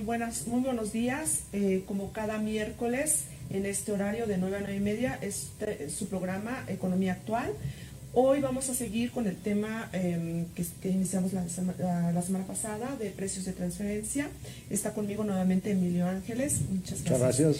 Muy buenos días. Como cada miércoles en este horario de 9 a 9 y media, este es su programa Economía Actual. Hoy vamos a seguir con el tema que iniciamos la semana pasada de precios de transferencia. Está conmigo nuevamente Emilio Ángeles. Muchas gracias.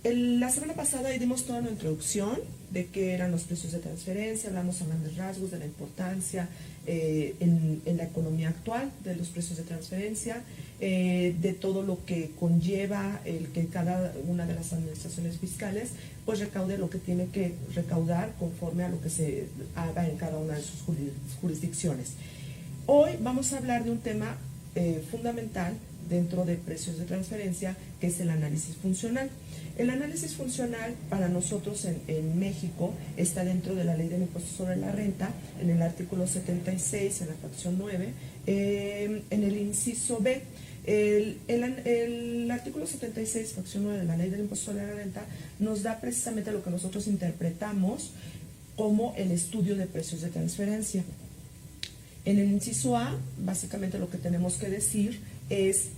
La semana pasada dimos toda una introducción de qué eran los precios de transferencia, hablamos a grandes rasgos de la importancia en la economía actual de los precios de transferencia, de todo lo que conlleva el que cada una de las administraciones fiscales pues recaude lo que tiene que recaudar conforme a lo que se haga en cada una de sus jurisdicciones. Hoy vamos a hablar de un tema fundamental dentro de precios de transferencia, que es el análisis funcional. El análisis funcional para nosotros en México está dentro de la Ley del Impuesto sobre la Renta, en el artículo 76, en la fracción 9, en el inciso B. El artículo 76, fracción 9 de la Ley del Impuesto sobre la Renta nos da precisamente lo que nosotros interpretamos como el estudio de precios de transferencia. En el inciso A, básicamente lo que tenemos que decir es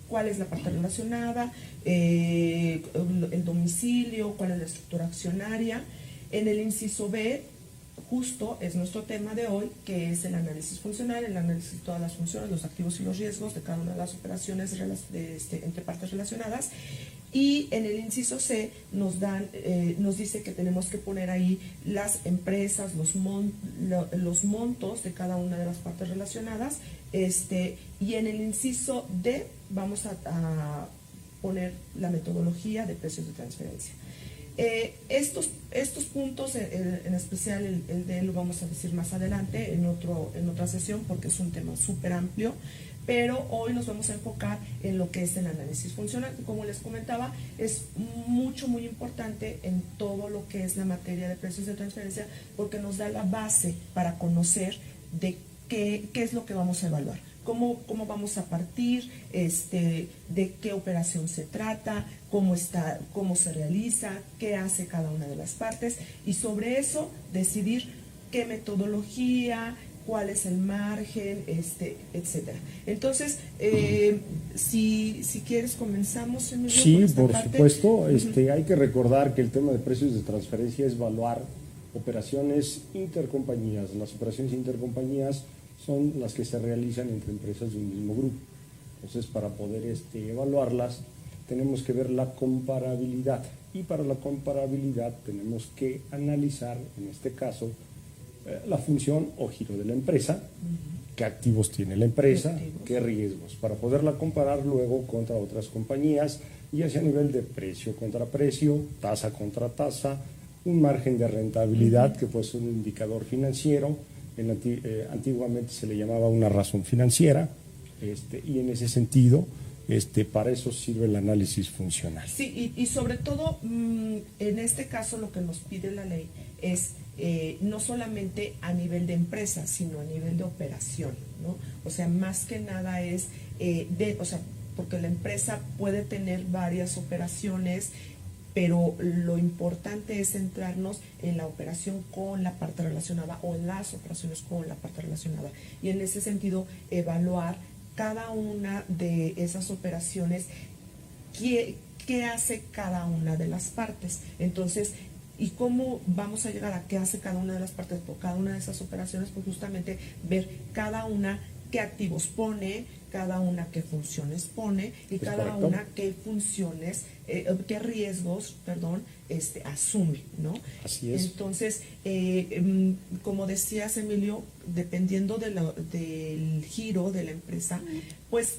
cuál es la parte relacionada, el domicilio, cuál es la estructura accionaria. En el inciso B, justo es nuestro tema de hoy, que es el análisis funcional, el análisis de todas las funciones, los activos y los riesgos de cada una de las operaciones entre partes relacionadas. Y en el inciso C nos dice que tenemos que poner ahí las empresas, los montos de cada una de las partes relacionadas. Y en el inciso D vamos a poner la metodología de precios de transferencia. Estos puntos, en especial el D lo vamos a decir más adelante en otra sesión, porque es un tema súper amplio, pero hoy nos vamos a enfocar en lo que es el análisis funcional. Como les comentaba, es muy importante en todo lo que es la materia de precios de transferencia, porque nos da la base para conocer de qué es lo que vamos a evaluar, cómo vamos a partir, de qué operación se trata, cómo se realiza, qué hace cada una de las partes, y sobre eso decidir qué metodología, cuál es el margen, etcétera. Entonces, si quieres comenzamos, Emilio. Sí, por supuesto. Hay que recordar que el tema de precios de transferencia es evaluar operaciones intercompañías. Las operaciones intercompañías son las que se realizan entre empresas de un mismo grupo. Entonces, para poder evaluarlas, tenemos que ver la comparabilidad. Y para la comparabilidad tenemos que analizar, en este caso, la función o giro de la empresa, qué activos tiene la empresa, qué riesgos, para poderla comparar luego contra otras compañías, ya sea a nivel de precio contra precio, tasa contra tasa, un margen de rentabilidad, que puede ser un indicador financiero, antiguamente se le llamaba una razón financiera, y en ese sentido, para eso sirve el análisis funcional. Sí, y sobre todo, en este caso lo que nos pide la ley es no solamente a nivel de empresa, sino a nivel de operación, ¿no? O sea, más que nada es porque la empresa puede tener varias operaciones, pero lo importante es centrarnos en la operación con la parte relacionada o en las operaciones con la parte relacionada. Y en ese sentido, evaluar cada una de esas operaciones, qué hace cada una de las partes. Entonces, ¿y cómo vamos a llegar a qué hace cada una de las partes por cada una de esas operaciones? Pues justamente ver cada una qué activos pone, cada una qué funciones pone y cada una qué funciones, qué riesgos, asume, ¿no? Así es. Entonces, como decías, Emilio, dependiendo del giro de la empresa, pues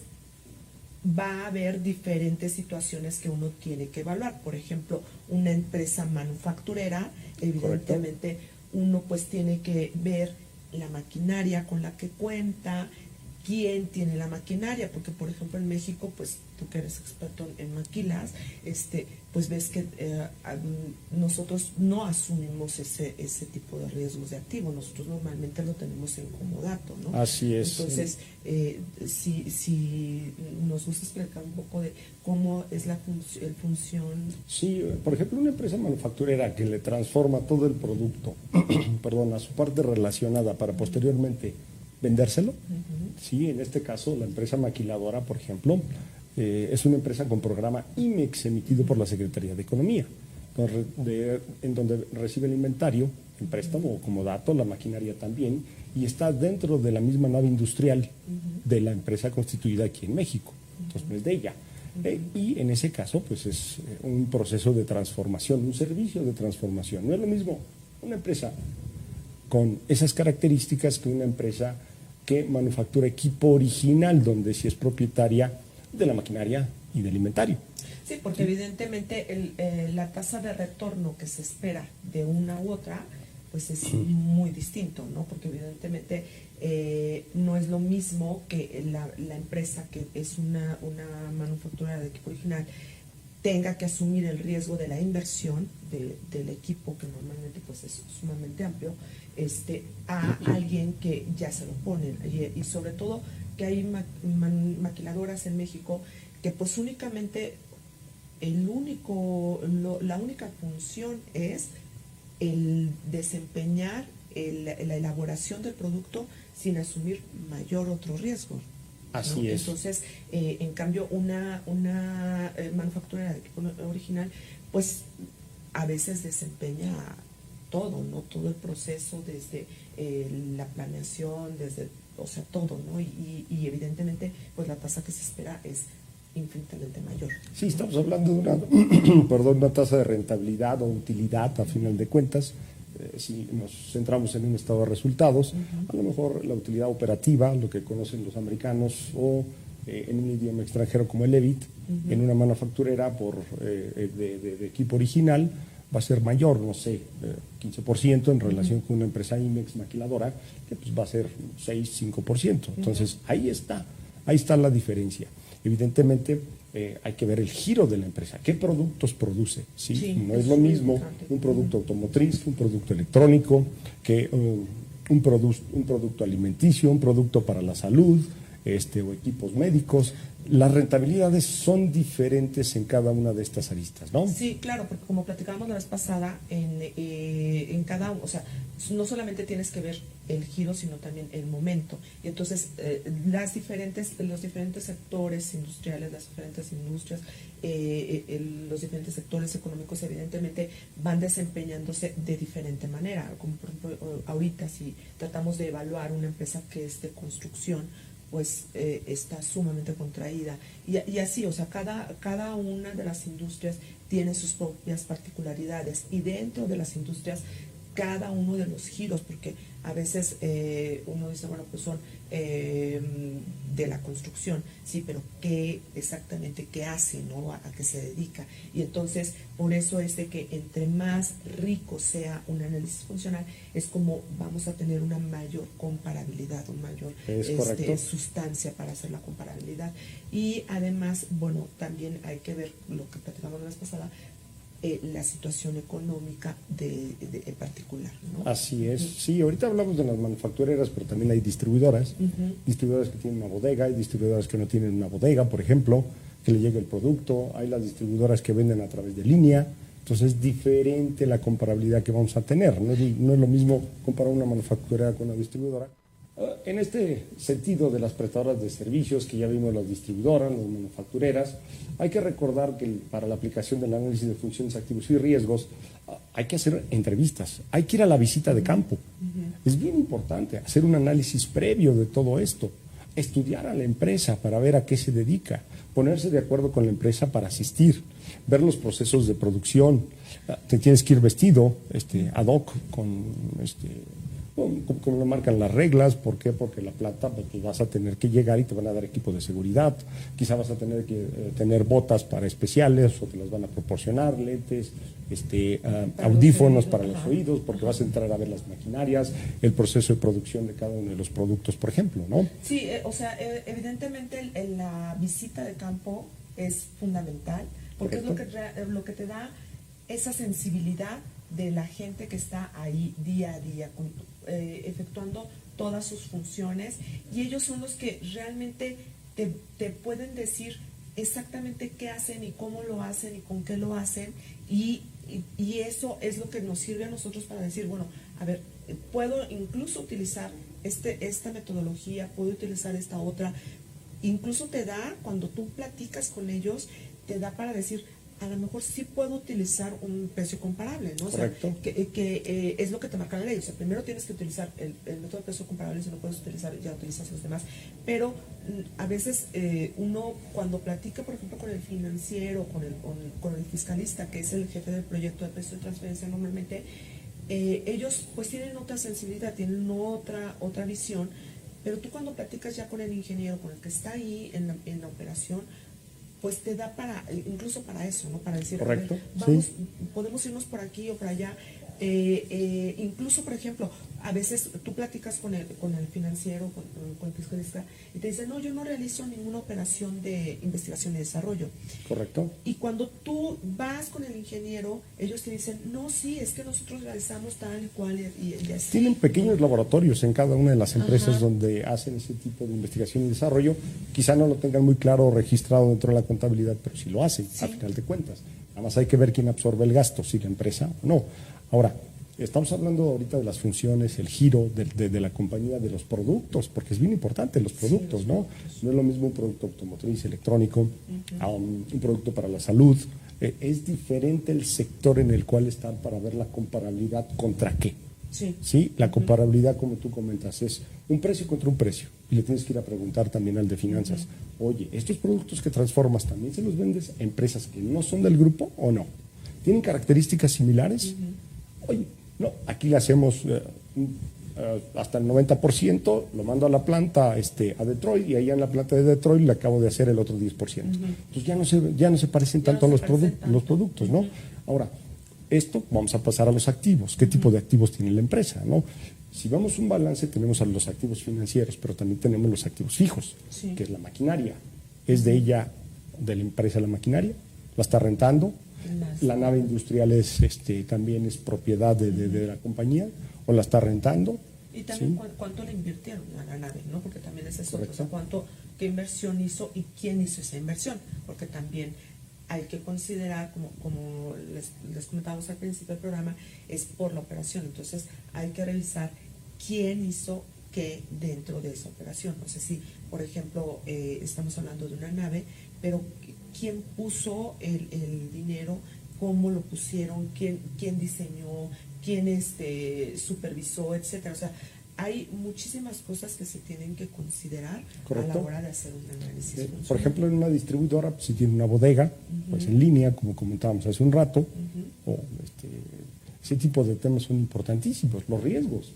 va a haber diferentes situaciones que uno tiene que evaluar. Por ejemplo, una empresa manufacturera, evidentemente uno pues tiene que ver la maquinaria con la que cuenta, quién tiene la maquinaria, porque por ejemplo en México, pues tú que eres experto en maquilas, pues ves que nosotros no asumimos ese tipo de riesgos de activo, nosotros normalmente lo tenemos en comodato, ¿no? Así es. Entonces, si nos gusta explicar un poco de cómo es la función. Sí, por ejemplo, una empresa manufacturera que le transforma todo el producto, a su parte relacionada para posteriormente vendérselo, Sí, en este caso la empresa maquiladora, por ejemplo, es una empresa con programa IMEX emitido por la Secretaría de Economía, en donde recibe el inventario en préstamo como dato, la maquinaria también, y está dentro de la misma nave industrial de la empresa constituida aquí en México, entonces no es de ella. Y en ese caso, pues es un proceso de transformación, un servicio de transformación. No es lo mismo una empresa con esas características que una empresa que manufactura equipo original, donde sí es propietaria de la maquinaria y del inventario. Sí, porque evidentemente la tasa de retorno que se espera de una u otra, pues es muy distinto, ¿no? Porque evidentemente no es lo mismo que la empresa que es una manufactura de equipo original tenga que asumir el riesgo de la inversión del equipo, que normalmente pues es sumamente amplio, a alguien que ya se lo ponen. Y sobre todo que hay maquiladoras en México que pues únicamente la única función es el desempeñar la elaboración del producto sin asumir mayor otro riesgo, ¿no? Así es. Entonces, en cambio, una manufacturera de equipo original, pues a veces desempeña todo, ¿no? Todo el proceso desde la planeación, o sea, todo, ¿no? Y evidentemente, pues la tasa que se espera es infinitamente mayor. Sí, estamos hablando de una tasa de rentabilidad o utilidad a final de cuentas. Si nos centramos en un estado de resultados, a lo mejor la utilidad operativa, lo que conocen los americanos, o en un idioma extranjero como el EBIT, en una manufacturera de equipo original, va a ser mayor, no sé, 15% en relación con una empresa IMEX maquiladora, que pues va a ser 6-5%. Entonces, ahí está la diferencia. Evidentemente, hay que ver el giro de la empresa, qué productos produce, ¿sí? Sí, no es lo mismo un producto automotriz, un producto electrónico, que un producto alimenticio, un producto para la salud, o equipos médicos. Las rentabilidades son diferentes en cada una de estas aristas, ¿no? Sí, claro, porque como platicábamos la vez pasada, en cada, o sea, no solamente tienes que ver el giro, sino también el momento. Y entonces los diferentes sectores industriales, las diferentes industrias, los diferentes sectores económicos evidentemente van desempeñándose de diferente manera. Como por ejemplo, ahorita si tratamos de evaluar una empresa que es de construcción, pues está sumamente contraída. Y así, o sea, cada una de las industrias tiene sus propias particularidades, y dentro de las industrias cada uno de los giros, porque a veces uno dice, bueno, pues son de la construcción, sí, pero ¿qué exactamente qué hace, no? ¿A qué se dedica? Y entonces, por eso es de que entre más rico sea un análisis funcional, es como vamos a tener una mayor comparabilidad, una mayor sustancia para hacer la comparabilidad. Y además, bueno, también hay que ver lo que platicamos la vez pasada, la situación económica en particular, ¿no? Así es. Sí, ahorita hablamos de las manufactureras, pero también hay distribuidoras. Distribuidoras que tienen una bodega, hay distribuidoras que no tienen una bodega, por ejemplo, que le llegue el producto. Hay las distribuidoras que venden a través de línea. Entonces es diferente la comparabilidad que vamos a tener. No es lo mismo comparar una manufacturera con una distribuidora. En este sentido de las prestadoras de servicios, que ya vimos las distribuidoras, las manufactureras, hay que recordar que para la aplicación del análisis de funciones, activos y riesgos hay que hacer entrevistas, hay que ir a la visita de campo. Es bien importante hacer un análisis previo de todo esto, estudiar a la empresa para ver a qué se dedica, ponerse de acuerdo con la empresa para asistir, ver los procesos de producción. Te tienes que ir vestido ad hoc como lo marcan las reglas. ¿Por qué? Porque la planta, pues vas a tener que llegar y te van a dar equipo de seguridad, quizá vas a tener que tener botas para especiales, o te las van a proporcionar, lentes, audífonos para los oídos, porque vas a entrar a ver las maquinarias, el proceso de producción de cada uno de los productos, por ejemplo, ¿no? Sí, o sea, evidentemente la visita de campo es fundamental, porque correcto, es lo que te da esa sensibilidad de la gente que está ahí día a día efectuando todas sus funciones, y ellos son los que realmente te pueden decir exactamente qué hacen y cómo lo hacen y con qué lo hacen, y eso es lo que nos sirve a nosotros para decir, bueno, a ver, puedo incluso utilizar esta metodología, puede utilizar esta otra. Incluso te da, cuando tú platicas con ellos, te da para decir, a lo mejor sí puedo utilizar un precio comparable, ¿no? O sea, que es lo que te marca la ley. O sea, primero tienes que utilizar el método de precio comparable, si no puedes utilizar, ya utilizas los demás. Pero a veces uno, cuando platica, por ejemplo, con el financiero, con el fiscalista, que es el jefe del proyecto de precio de transferencia normalmente, ellos pues tienen otra sensibilidad, tienen otra visión, pero tú cuando platicas ya con el ingeniero, con el que está ahí en la operación, pues te da para, incluso para eso, ¿no? Para decir, correcto, vamos, sí. podemos irnos por aquí o por allá. Incluso, por ejemplo, a veces tú platicas con el financiero, con el fiscalista, y te dicen, no, yo no realizo ninguna operación de investigación y desarrollo. Correcto. Y cuando tú vas con el ingeniero, ellos te dicen, no, sí, es que nosotros realizamos tal y cual y así. Tienen pequeños laboratorios en cada una de las empresas donde hacen ese tipo de investigación y desarrollo. Quizá no lo tengan muy claro o registrado dentro de la contabilidad, pero sí lo hacen, a final de cuentas. Nada más hay que ver quién absorbe el gasto, si la empresa o no. Ahora, estamos hablando ahorita de las funciones, el giro de la compañía, de los productos, porque es bien importante los productos, ¿no? No es lo mismo un producto automotriz, electrónico, a un producto para la salud. Es diferente el sector en el cual están para ver la comparabilidad contra qué. Sí, la comparabilidad, como tú comentas, es un precio contra un precio. Y le tienes que ir a preguntar también al de finanzas, oye, ¿estos productos que transformas también se los vendes a empresas que no son del grupo o no? ¿Tienen características similares? Oye, no, aquí le hacemos hasta el 90%, lo mando a la planta a Detroit, y allá en la planta de Detroit le acabo de hacer el otro 10%. Entonces ya no se parecen tanto a los productos, ¿no? Ahora, esto vamos a pasar a los activos. ¿Qué tipo de activos tiene la empresa, no? Si vemos un balance, tenemos a los activos financieros, pero también tenemos los activos fijos, que es la maquinaria. ¿Es de ella, de la empresa, la maquinaria? ¿La está rentando? ¿La nave industrial también es propiedad de la compañía o la está rentando? Y también cuánto le invirtieron a la nave, ¿no? Porque también es eso, o sea, qué inversión hizo y quién hizo esa inversión, porque también hay que considerar, como les comentábamos al principio del programa, es por la operación. Entonces hay que revisar quién hizo qué dentro de esa operación. No sé si, por ejemplo, estamos hablando de una nave, pero quién puso el dinero, cómo lo pusieron, quién diseñó, quién supervisó, etcétera. O sea, hay muchísimas cosas que se tienen que considerar a la hora de hacer un análisis. Por ejemplo, en una distribuidora, pues, si tiene una bodega, pues en línea, como comentábamos hace un rato, o ese tipo de temas son importantísimos, los riesgos.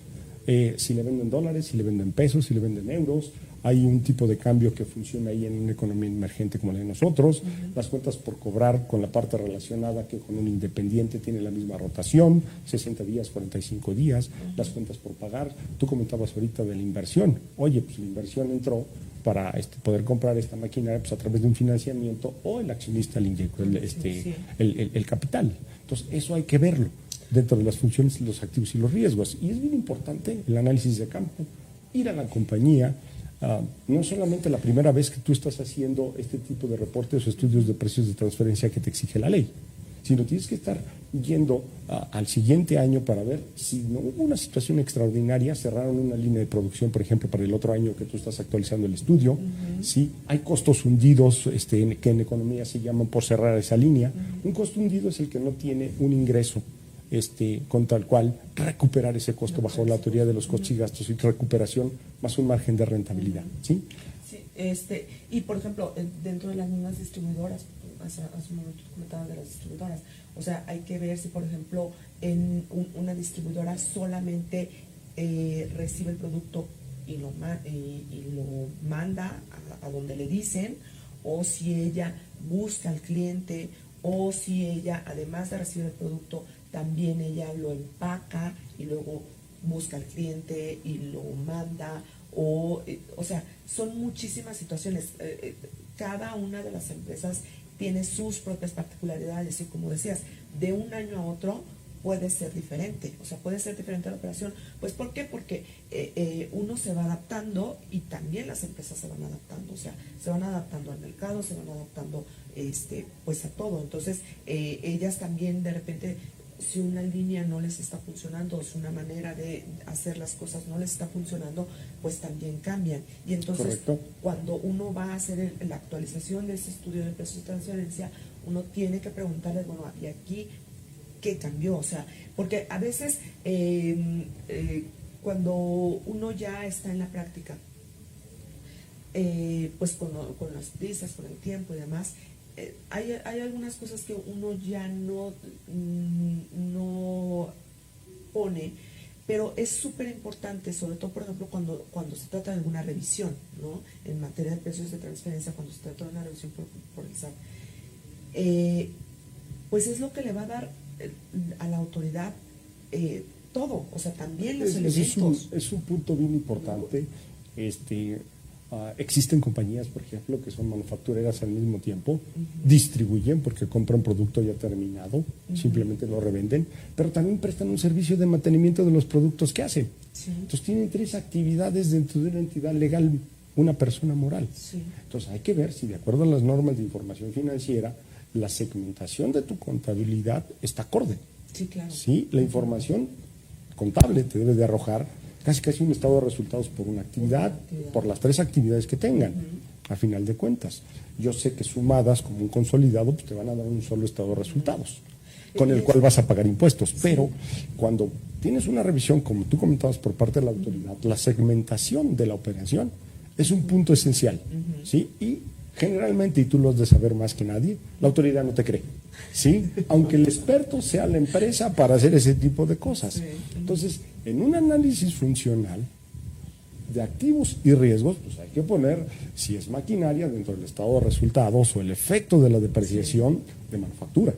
Si le venden dólares, si le venden pesos, si le venden euros, hay un tipo de cambio que funciona ahí en una economía emergente como la de nosotros, las cuentas por cobrar con la parte relacionada que con un independiente tiene la misma rotación, 60 días, 45 días, las cuentas por pagar. Tú comentabas ahorita de la inversión. Oye, pues la inversión entró para poder comprar esta maquinaria pues a través de un financiamiento, o el accionista le inyectó el capital. Entonces, eso hay que verlo dentro de las funciones, los activos y los riesgos. Y es bien importante el análisis de campo, ir a la compañía. No solamente la primera vez que tú estás haciendo este tipo de reportes o estudios de precios de transferencia que te exige la ley, sino tienes que estar yendo al siguiente año para ver si no hubo una situación extraordinaria, cerraron una línea de producción, por ejemplo, para el otro año que tú estás actualizando el estudio, ¿sí? Hay costos hundidos que en economía se llaman por cerrar esa línea. Un costo hundido es el que no tiene un ingreso con tal cual recuperar ese costo bajo la teoría de los costos y gastos y recuperación más un margen de rentabilidad, ¿sí? Sí, y por ejemplo, dentro de las mismas distribuidoras, hace un momento comentabas de las distribuidoras, o sea, hay que ver si por ejemplo en una distribuidora solamente recibe el producto y lo manda a donde le dicen, o si ella busca al cliente, o si ella, además de recibir el producto, también ella lo empaca y luego busca al cliente y lo manda, o sea, son muchísimas situaciones. Cada una de las empresas tiene sus propias particularidades y, como decías, de un año a otro puede ser diferente, o sea, puede ser diferente la operación. Pues, ¿por qué? Porque uno se va adaptando y también las empresas se van adaptando, o sea, se van adaptando al mercado, se van adaptando pues a todo. Entonces, ellas también de repente si una línea no les está funcionando o si una manera de hacer las cosas no les está funcionando, pues también cambian. Y entonces, Correcto. cuando uno va a hacer la actualización de ese estudio de precios de transferencia, uno tiene que preguntarle, bueno, ¿y aquí qué cambió? O sea, porque a veces cuando uno ya está en la práctica, pues con las prisas, con el tiempo y demás, hay algunas cosas que uno ya no pone, pero es súper importante, sobre todo, por ejemplo, cuando se trata de alguna revisión, ¿no? En materia de precios de transferencia, cuando se trata de una revisión por el SAT, pues es lo que le va a dar a la autoridad todo, o sea, también los elementos. Es un punto bien importante. Existen compañías, por ejemplo, que son manufactureras al mismo tiempo, distribuyen porque compran producto ya terminado, simplemente lo revenden, pero también prestan un servicio de mantenimiento de los productos que hacen. Sí. Entonces tienen 3 actividades dentro de una entidad legal, una persona moral. Sí. Entonces hay que ver si de acuerdo a las normas de información financiera, la segmentación de tu contabilidad está acorde. Sí, claro. Sí, la información contable te debe de arrojar casi un estado de resultados por una actividad, por las 3 actividades que tengan, a final de cuentas. Yo sé que sumadas como un consolidado, pues te van a dar un solo estado de resultados, con el cual vas a pagar impuestos. Pero cuando tienes una revisión, como tú comentabas, por parte de la autoridad, la segmentación de la operación es un punto esencial, ¿sí? Y generalmente, y tú lo has de saber más que nadie, la autoridad no te cree, ¿sí? Aunque el experto sea la empresa para hacer ese tipo de cosas. Sí. Entonces, en un análisis funcional de activos y riesgos, pues hay que poner si es maquinaria dentro del estado de resultados o el efecto de la depreciación de manufactura.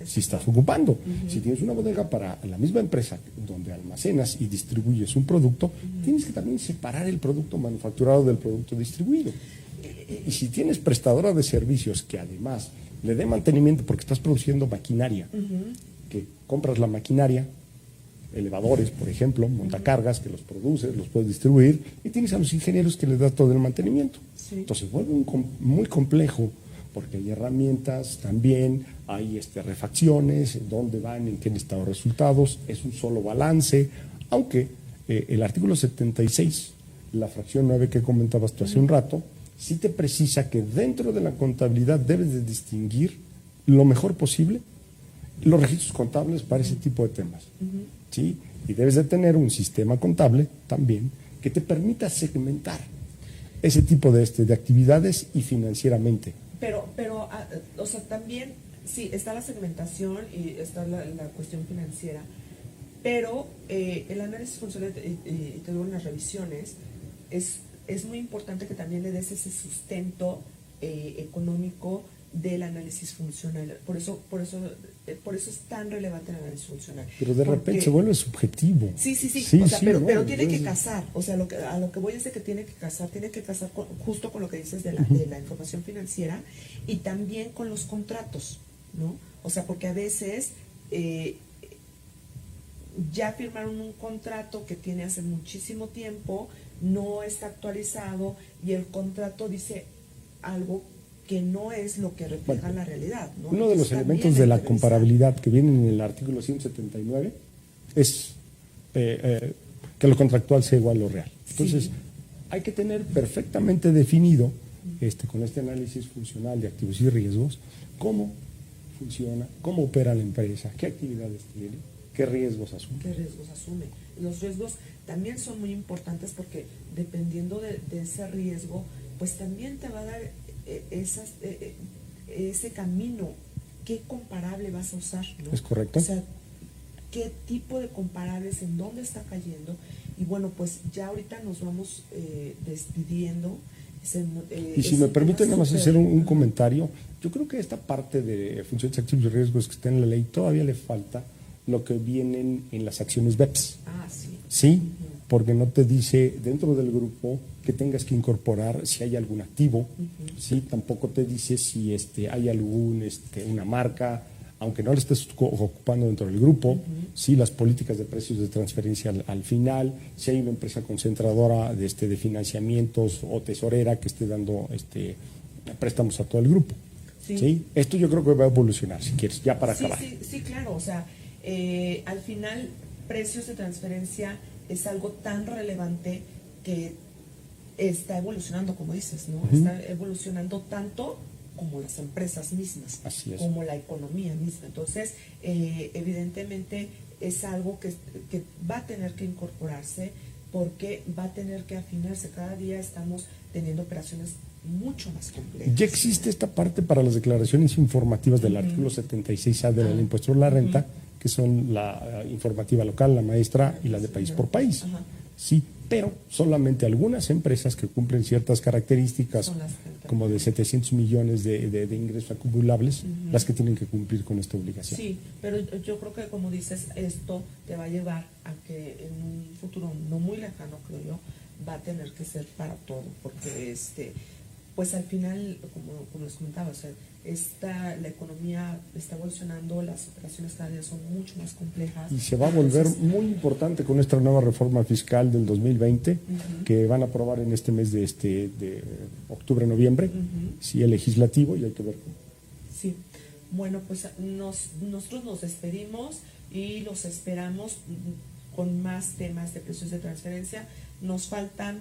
Si estás ocupando, si tienes una bodega para la misma empresa donde almacenas y distribuyes un producto, tienes que también separar el producto manufacturado del producto distribuido. Y si tienes prestadora de servicios que además le dé mantenimiento porque estás produciendo maquinaria, que compras la maquinaria, elevadores, por ejemplo, montacargas, que los produces, los puedes distribuir, y tienes a los ingenieros que les das todo el mantenimiento. Sí. Entonces vuelve muy complejo, porque hay herramientas también, hay refacciones, dónde van, en qué estado de resultados, es un solo balance, aunque el artículo 76, la fracción 9 que comentabas tú hace un rato, sí te precisa que dentro de la contabilidad debes de distinguir lo mejor posible los registros contables para ese tipo de temas. ¿Sí? Y debes de tener un sistema contable también que te permita segmentar ese tipo de actividades y financieramente. Pero o sea, también, sí, está la segmentación y está la cuestión financiera, pero el análisis funcional, y te digo en las revisiones, es muy importante que también le des ese sustento económico del análisis funcional. Por eso es tan relevante el análisis funcional. Pero de repente se vuelve subjetivo. Sí. O sea, pero no, tiene que casar. O sea, a lo que voy es de que tiene que casar justo con lo que dices de la información financiera y también con los contratos, ¿no? O sea, porque a veces ya firmaron un contrato que tiene hace muchísimo tiempo, no está actualizado y el contrato dice algo que no es lo que refleja la realidad, ¿no? Uno de los elementos de la comparabilidad que viene en el artículo 179 es que lo contractual sea igual a lo real. Entonces, hay que tener perfectamente definido con este análisis funcional de activos y riesgos cómo funciona, cómo opera la empresa, qué actividades tiene, qué riesgos asume. Los riesgos también son muy importantes porque dependiendo de ese riesgo, pues también te va a dar ese camino, qué comparable vas a usar, ¿no? Es correcto. O sea, qué tipo de comparables, en dónde está cayendo. Y bueno, pues ya ahorita nos vamos despidiendo. Y si me permiten nada más hacer un comentario, yo creo que esta parte de funciones, activos y riesgos que está en la ley todavía le falta lo que vienen en las acciones BEPS. Ah, sí. Sí, porque no te dice dentro del grupo que tengas que incorporar si hay algún activo, sí, tampoco te dice si hay una marca, aunque no la estés ocupando dentro del grupo, sí, las políticas de precios de transferencia al final, si hay una empresa concentradora de financiamientos o tesorera que esté dando préstamos a todo el grupo. Sí. Esto yo creo que va a evolucionar, si quieres, ya para acabar. Sí, claro, o sea, Al final, precios de transferencia es algo tan relevante que está evolucionando, como dices, ¿no? Está evolucionando tanto como las empresas mismas, como la economía misma. Entonces, evidentemente es algo que va a tener que incorporarse, porque va a tener que afinarse. Cada día estamos teniendo operaciones mucho más complejas. Ya existe esta parte para las declaraciones informativas del artículo 76A del impuesto sobre la renta, que son la informativa local, la maestra y la de país por país. Sí, pero solamente algunas empresas que cumplen ciertas características, como de 700 millones de ingresos acumulables, las que tienen que cumplir con esta obligación. Sí, pero yo creo que, como dices, esto te va a llevar a que en un futuro no muy lejano, creo yo, va a tener que ser para todo, porque pues al final, como les comentaba, o sea, la economía está evolucionando, las operaciones cada día son mucho más complejas. Y se va a volver muy importante con nuestra nueva reforma fiscal del 2020, que van a aprobar en este mes de octubre-noviembre, sí, el legislativo, y hay que ver cómo. Sí, bueno, pues nosotros nos despedimos y los esperamos con más temas de precios de transferencia. Nos faltan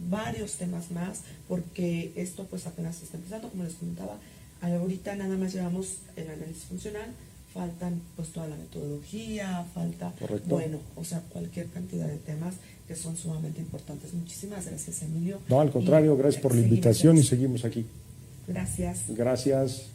varios temas más, porque esto pues apenas está empezando, como les comentaba. Ahorita nada más llevamos el análisis funcional, faltan pues toda la metodología, falta, bueno, o sea, cualquier cantidad de temas que son sumamente importantes. Muchísimas gracias, Emilio. No, al contrario, gracias por la invitación y seguimos aquí. Gracias. Gracias.